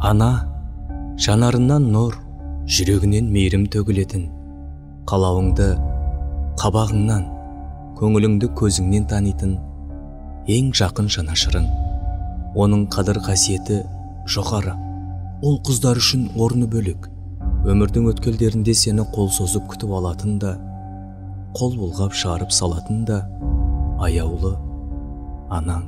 Ана, жанарынан нұр, жүрегінен мейірім төгілетін, қалауыңды қабағыңнан, көңіліңді көзіңнен танитын ең жақын жанашырың. Оның қадір қасиеті жоғары, ол қыздар үшін орны бөлек. Өмірдің өткелдерінде сені қол созып күтіп алатын да, қол бұлғап шығарып салатын да аяулы анаң.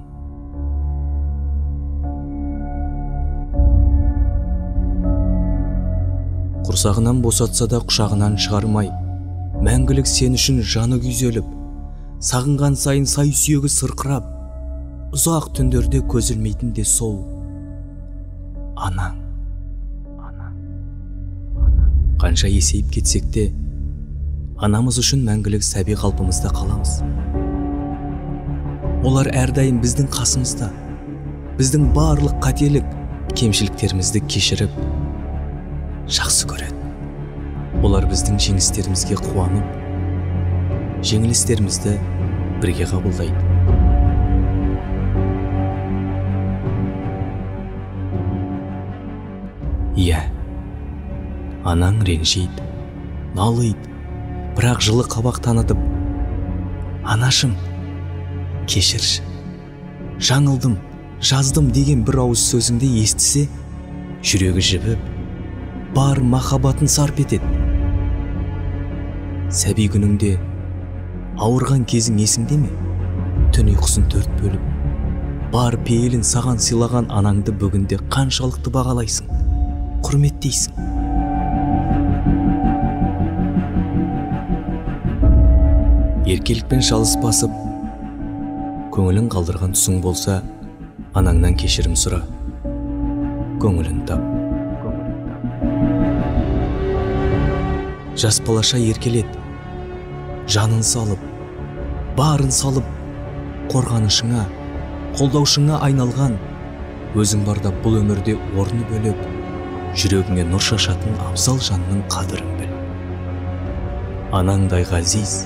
Құрсағынан босатса да құшағынан шығармай, мәңгілік сен үшін жаны күйзеліп, сағынған сайын сай сүйегі сырқырап, ұзақ түндерде көз ілмейтін де сол анаң. Қанша есейіп кетсек те, анамыз үшін мәңгілік сәби қалпымызда қаламыз. Олар әрдайым біздің қасымызда, біздің барлық қателік, кемшіліктерімізді кешіріп, жақсы көреді. Олар біздің жеңістерімізге қуанып, жеңілістерімізді бірге қабылдайды. Иә, анаң ренжиді, налиды, бірақ жылы қабақ танытып, анашым, кешірші, жаңылдым, жаздым деген бір ауыз сөзіңді естісе, жүрегі жібіп, бар махаббатын сарп етеді. Сәби күніңде ауырған кезің есіңде ме? Түн ұйқысын төрт бөліп, бар пейілін саған сыйлаған анаңды бүгінде қаншалықты бағалайсың, құрметтейсің. Еркелікпен шалыс басып, көңілін қалдырған тұсың болса, анаңнан кешірім сұра, көңілін тап. Жас балаша еркелет, жанын салып, барын салып, қорғанышыңа, қолдаушыңа айналған, өзің барда бұл өмірде орны бөлек, жүрегіңе нұр шашатын абзал жанның қадірін біл. Анаңдай ғазиз,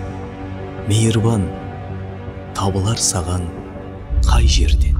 мейірбан, табылар саған қай жерден.